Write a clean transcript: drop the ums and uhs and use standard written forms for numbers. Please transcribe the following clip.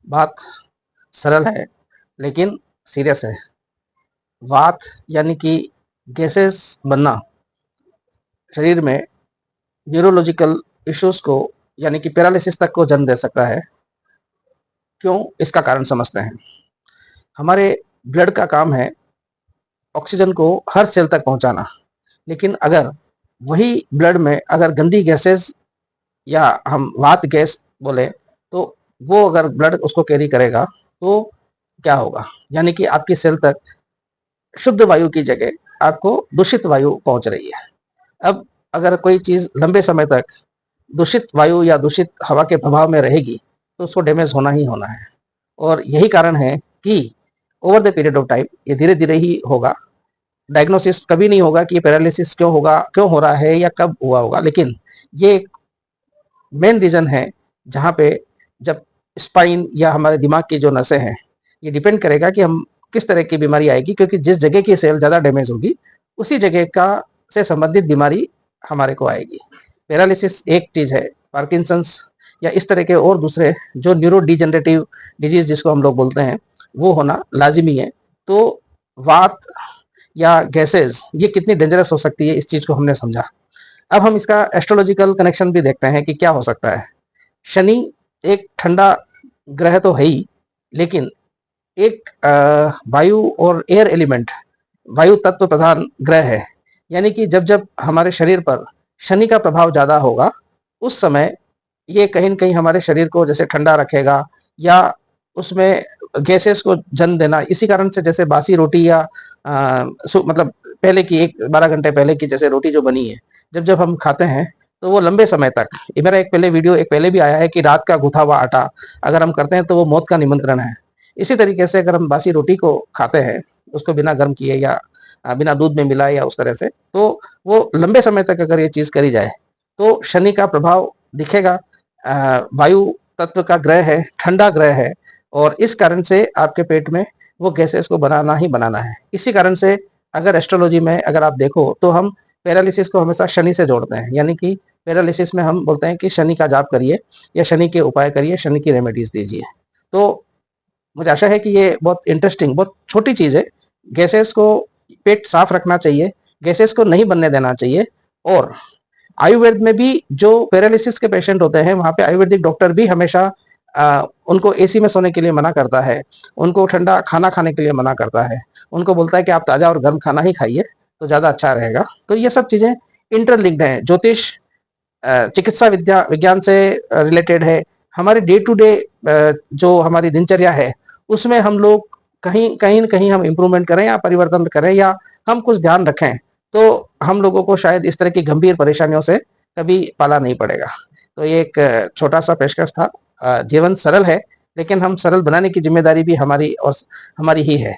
बात सरल है लेकिन सीरियस है। वात यानी कि गैसेस बनना शरीर में न्यूरोलॉजिकल इश्यूज को यानी कि पैरालिसिस तक को जन्म दे सकता है। क्यों? इसका कारण समझते हैं। हमारे ब्लड का काम है ऑक्सीजन को हर सेल तक पहुंचाना, लेकिन अगर वही ब्लड में अगर गंदी गैसेस या हम वात गैस बोले तो वो अगर ब्लड उसको कैरी करेगा तो क्या होगा? यानी कि आपकी सेल तक शुद्ध वायु की जगह आपको दूषित वायु पहुंच रही है। अब अगर कोई चीज लंबे समय तक दूषित वायु या दूषित हवा के प्रभाव में रहेगी तो उसको डैमेज होना ही होना है। और यही कारण है कि over the period of time ये धीरे धीरे ही होगा। डायग्नोसिस कभी नहीं होगा कि पैरालिसिस क्यों होगा, क्यों हो रहा है या कब हुआ होगा, लेकिन ये एक मेन रीजन है जहाँ पे जब स्पाइन या हमारे दिमाग की जो नसें हैं, ये डिपेंड करेगा कि हम किस तरह की बीमारी आएगी, क्योंकि जिस जगह की सेल ज़्यादा डैमेज होगी उसी जगह का से संबंधित बीमारी हमारे को आएगी। पैरालिसिस एक चीज़ है, पार्किंसंस या इस तरह के और दूसरे जो न्यूरो डिजेनरेटिव डिजीज जिसको हम लोग बोलते हैं वो होना लाजिमी है। तो वात या गैसेस ये कितनी डेंजरस हो सकती है, इस चीज़ को हमने समझा। अब हम इसका एस्ट्रोलॉजिकल कनेक्शन भी देखते हैं कि क्या हो सकता है। शनि एक ठंडा ग्रह तो है ही, लेकिन एक वायु और एयर एलिमेंट वायु तत्व प्रधान ग्रह है। यानी कि जब जब हमारे शरीर पर शनि का प्रभाव ज़्यादा होगा उस समय ये कहीं न कहीं हमारे शरीर को जैसे ठंडा रखेगा या उसमें गैसेस को जन्म देना। इसी कारण से जैसे बासी रोटी या मतलब पहले की एक 12 घंटे पहले की जैसे रोटी जो बनी है, जब जब हम खाते हैं तो वो लंबे समय तक, ये मेरा एक पहले वीडियो एक पहले भी आया है कि रात का गूथा हुआ आटा अगर हम करते हैं तो वो मौत का निमंत्रण है। इसी तरीके से अगर हम बासी रोटी को खाते हैं उसको बिना गर्म किए या बिना दूध में मिलाए या उस तरह से, तो वो लंबे समय तक अगर ये चीज़ करी जाए तो शनि का प्रभाव दिखेगा। वायु तत्व का ग्रह है, ठंडा ग्रह है और इस कारण से आपके पेट में वो गैसेस को बनाना ही बनाना है। इसी कारण से अगर एस्ट्रोलॉजी में अगर आप देखो तो हम पैरालिसिस को हमेशा शनि से जोड़ते हैं। यानी कि पैरालिसिस में हम बोलते हैं कि शनि का जाप करिए या शनि के उपाय करिए, शनि की रेमेडीज दीजिए। तो मुझे आशा है कि ये बहुत इंटरेस्टिंग, बहुत छोटी चीज़ है। गैसेस को पेट साफ रखना चाहिए, गैसेस को नहीं बनने देना चाहिए। और आयुर्वेद में भी जो पैरालिसिस के पेशेंट होते हैं वहाँ पे आयुर्वेदिक डॉक्टर भी हमेशा उनको एसी में सोने के लिए मना करता है, उनको ठंडा खाना खाने के लिए मना करता है, उनको बोलता है कि आप ताज़ा और गर्म खाना ही खाइए तो ज़्यादा अच्छा रहेगा। तो ये सब चीज़ें इंटरलिंक्ड हैं। ज्योतिष चिकित्सा विद्या विज्ञान से रिलेटेड है। हमारे डे टू डे जो हमारी दिनचर्या है उसमें हम लोग कहीं कहीं न कहीं हम इम्प्रूवमेंट करें या परिवर्तन करें या हम कुछ ध्यान रखें तो हम लोगों को शायद इस तरह की गंभीर परेशानियों से कभी पाला नहीं पड़ेगा। तो ये एक छोटा सा पेशकश था। जीवन सरल है लेकिन हम सरल बनाने की जिम्मेदारी भी हमारी और हमारी ही है।